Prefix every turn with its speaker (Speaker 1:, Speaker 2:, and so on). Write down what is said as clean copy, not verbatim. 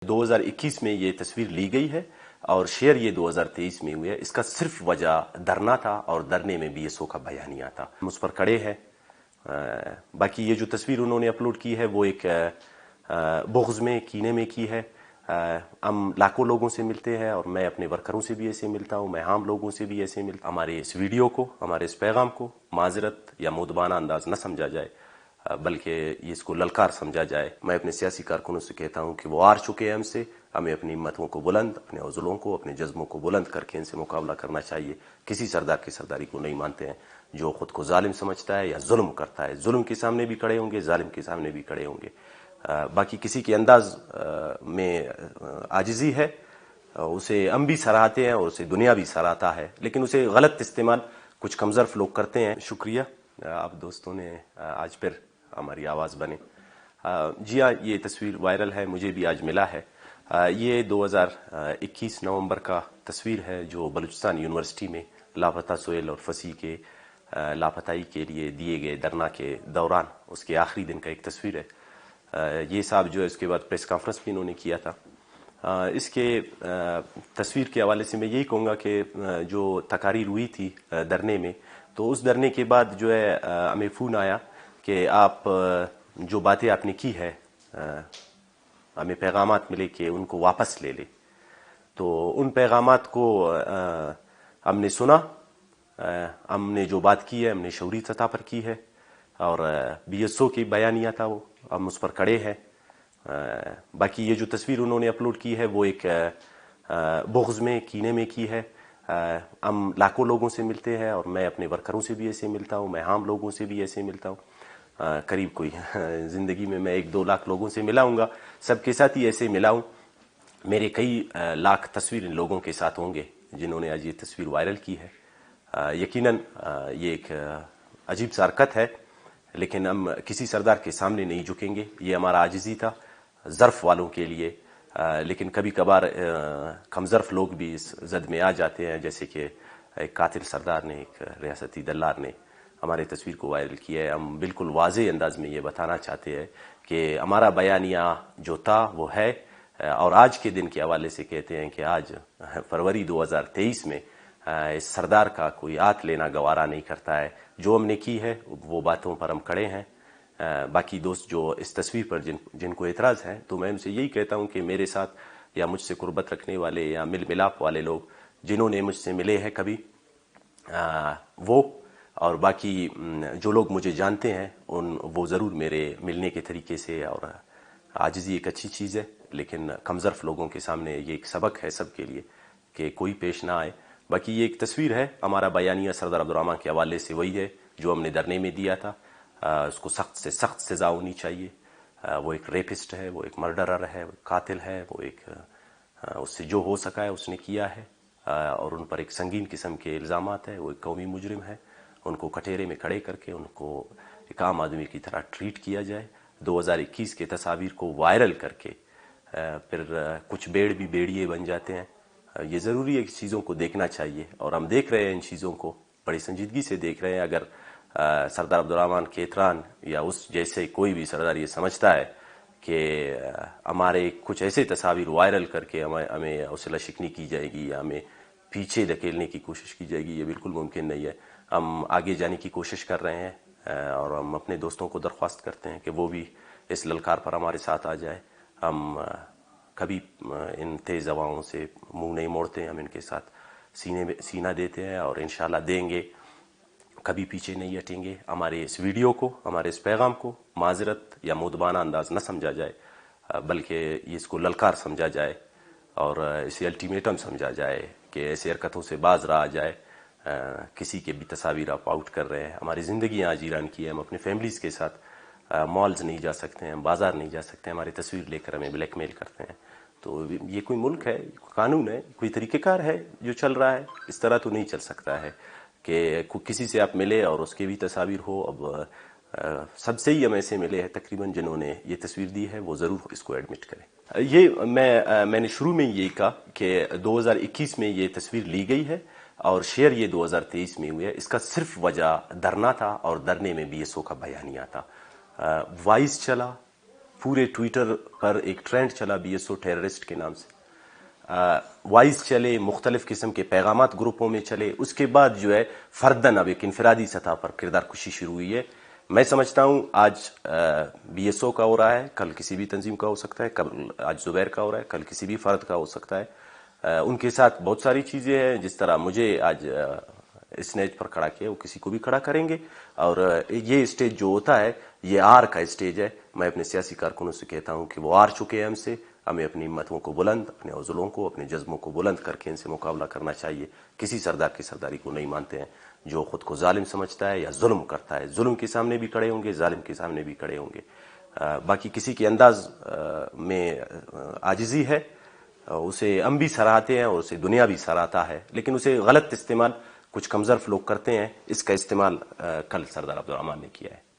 Speaker 1: 2021 में ये तस्वीर ली गई है और शेयर ये 2023 में हुई है। इसका सिर्फ वजह डरना था और डरने में BSO का बयानिया था। हम उस पर खड़े हैं। बाकी ये जो तस्वीर उन्होंने अपलोड की है वो एक बुग़्ज़ में, कीने में की है। हम लाखों लोगों से मिलते हैं और मैं अपने वर्करों से भी ऐसे मिलता हूँ, मैं आम लोगों से भी ऐसे मिलता हूँ। हमारे इस वीडियो को, हमारे इस पैगाम को माजरत या मुदबाना अंदाज न समझा जाए, बल्कि इसको ललकार समझा जाए। मैं अपने सियासी कारकुनों से कहता हूँ कि वो हार चुके हैं हमसे। हमें अपनी हिम्मतों को बुलंद, अपने हौसलों को, अपने जज्बों को बुलंद करके इनसे मुकाबला करना चाहिए। किसी सरदार की सरदारी को नहीं मानते हैं जो खुद को जालिम समझता है या जुल्म करता है। जुल्म के सामने भी खड़े होंगे, जालिम के सामने भी खड़े होंगे। बाकी किसी के अंदाज में आजिज़ी है, उसे हम भी सराहते हैं और उसे दुनिया भी सराहता है, लेकिन उसे गलत इस्तेमाल कुछ कमज़र्फ लोग करते हैं। शुक्रिया, आप दोस्तों ने आज फिर हमारी आवाज़ बने। जी हाँ, ये तस्वीर वायरल है, मुझे भी आज मिला है। ये 2021 नवंबर का तस्वीर है जो बलूचिस्तान यूनिवर्सिटी में लापता सोहेल और फसी के लापताई के लिए दिए गए धरना के दौरान उसके आखिरी दिन का एक तस्वीर है। ये साहब जो है उसके बाद प्रेस कॉन्फ्रेंस भी इन्होंने किया था। इसके तस्वीर के हवाले से मैं यही कहूँगा कि जो तकारीर हुई थी धरने में, तो उस धरने के बाद जो है हमें फ़ोन आया कि आप जो बातें आपने की है, हमें पैगामात मिले कि उनको वापस ले ले। तो उन पैगामात को हमने सुना, हमने जो बात की है हमने शऊरी सतह पर की है और BSO की बयानिया था वो, हम उस पर खड़े हैं। बाकी ये जो तस्वीर उन्होंने अपलोड की है वो एक बुग़्ज़ में, कीने में की है। हम लाखों लोगों से मिलते हैं और मैं अपने वर्करों से भी ऐसे मिलता हूँ, मैं आम लोगों से भी ऐसे मिलता हूँ। करीब कोई ज़िंदगी में मैं 1-2 लाख लोगों से मिला हूँगा, सबके साथ ही ऐसे मिला हूँ। मेरे कई लाख तस्वीर इन लोगों के साथ होंगे जिन्होंने आज ये तस्वीर वायरल की है। यकीनन ये एक अजीब सा हरकत है, लेकिन हम किसी सरदार के सामने नहीं झुकेंगे। ये हमारा आजिज़ी था ज़र्फ़ वालों के लिए, लेकिन कभी कभार कमज़र्फ़ लोग भी इस जद में आ जाते हैं, जैसे कि एक कातिल सरदार ने, एक रियासती दल्लार ने हमारे तस्वीर को वायरल किया है। हम बिल्कुल वाज़े अंदाज में ये बताना चाहते हैं कि हमारा बयानिया जो था वो है, और आज के दिन के हवाले से कहते हैं कि आज फरवरी 2023 में इस सरदार का कोई हाथ लेना गवारा नहीं करता है। जो हमने की है वो बातों पर हम खड़े हैं। बाकी दोस्त जो इस तस्वीर पर जिनको एतराज़ है, तो मैं उनसे यही कहता हूँ कि मेरे साथ या मुझसे कुर्बत रखने वाले या मिल मिलाप वाले लोग जिन्होंने मुझसे मिले हैं कभी, वो और बाकी जो लोग मुझे जानते हैं वो ज़रूर मेरे मिलने के तरीके से, और आजिज़ी एक अच्छी चीज़ है, लेकिन कमज़र्फ़ लोगों के सामने ये एक सबक है सबके लिए कि कोई पेश ना आए। बाकी ये एक तस्वीर है, हमारा बयानिया सरदार अब्दुर्रहमान के हवाले से वही है जो हमने धरने में दिया था। उसको सख्त से सख्त सज़ा होनी चाहिए। वो एक रेपिस्ट है, वो एक मर्डरर है, वो कातिल है, वो एक उससे जो हो सका है उसने किया है, और उन पर एक संगीन किस्म के इल्ज़ामात है। वो एक कौमी मुजरिम है, उनको कटहरे में खड़े करके उनको एक आम आदमी की तरह ट्रीट किया जाए। 2021 के तस्वीर को वायरल करके फिर कुछ बेड़ भी बेड़िए बन जाते हैं। ये ज़रूरी है कि चीज़ों को देखना चाहिए, और हम देख रहे हैं इन चीज़ों को बड़ी संजीदगी से देख रहे हैं। अगर सरदार अब्दुर्रहमान केतरान या उस जैसे कोई भी सरदार ये समझता है कि हमारे कुछ ऐसे तस्वीर वायरल करके हमें हौसला शिकनी की जाएगी या हमें पीछे धकेलने की कोशिश की जाएगी, ये बिल्कुल मुमकिन नहीं है। हम आगे जाने की कोशिश कर रहे हैं और हम अपने दोस्तों को दरख्वास्त करते हैं कि वो भी इस ललकार पर हमारे साथ आ जाए। हम कभी इन तेज़ हवाओं से मुंह नहीं मोड़ते हैं, हम इनके साथ सीना देते हैं और इंशाल्लाह देंगे, कभी पीछे नहीं हटेंगे। हमारे इस वीडियो को, हमारे इस पैगाम को माजरत या मुदबाना अंदाज न समझा जाए, बल्कि इसको ललकार समझा जाए और इसे अल्टीमेटम समझा जाए कि ऐसी हरकतों से बाज रहा जाए। किसी के भी तस्वीर आप आउट कर रहे हैं, हमारी ज़िंदगी आज ईरान की है, हम अपने फैमिलीज़ के साथ मॉल्स नहीं जा सकते हैं, बाज़ार नहीं जा सकते हैं, हमारी तस्वीर लेकर हमें ब्लैकमेल करते हैं। तो ये कोई मुल्क है, कानून है, कोई तरीक़ेकार है जो चल रहा है। इस तरह तो नहीं चल सकता है कि किसी से आप मिले और उसके भी तस्वीर हो। अब सबसे ही हम ऐसे मिले हैं तकरीबन जिन्होंने ये तस्वीर दी है, वो ज़रूर इसको एडमिट करें। ये मैंने शुरू में यही कहा कि 2021 में ये तस्वीर ली गई है और शेयर ये 2023 में हुई है। इसका सिर्फ वजह डरना था और डरने में BSO का बयानिया था। वाइस चला, پورے ٹویٹر پر ایک ٹرینڈ چلا BSO ٹیررسٹ کے نام سے، وائس چلے، مختلف قسم کے پیغامات گروپوں میں چلے، اس کے بعد جو ہے فردن اب ایک انفرادی سطح پر کردار کشی شروع ہوئی ہے۔ میں سمجھتا ہوں آج BSO کا ہو رہا ہے، کل کسی بھی تنظیم کا ہو سکتا ہے، آج زبیر کا ہو رہا ہے، کل کسی بھی فرد کا ہو سکتا ہے۔ ان کے ساتھ بہت ساری چیزیں ہیں، جس طرح مجھے آج اسٹیج پر کھڑا کیا وہ کسی کو بھی کھڑا کریں گے، اور یہ اسٹیج جو ہوتا ہے یہ آر کا اسٹیج ہے۔ میں اپنے سیاسی کارکنوں سے کہتا ہوں کہ وہ آر چکے ہیں ہم سے، ہمیں اپنی ہمتوں کو بلند، اپنے عضلوں کو، اپنے جذبوں کو بلند کر کے ان سے مقابلہ کرنا چاہیے۔ کسی سردار کی سرداری کو نہیں مانتے ہیں جو خود کو ظالم سمجھتا ہے یا ظلم کرتا ہے، ظلم کے سامنے بھی کھڑے ہوں گے، ظالم کے سامنے بھی کھڑے ہوں گے۔ باقی کسی کے انداز میں عاجزی ہے، اسے ہم بھی سراہتے ہیں اور اسے دنیا بھی سراہتا ہے، لیکن اسے غلط استعمال کچھ کمزرف لوگ کرتے ہیں، اس کا استعمال کل سردار عبدالرحمن نے کیا ہے۔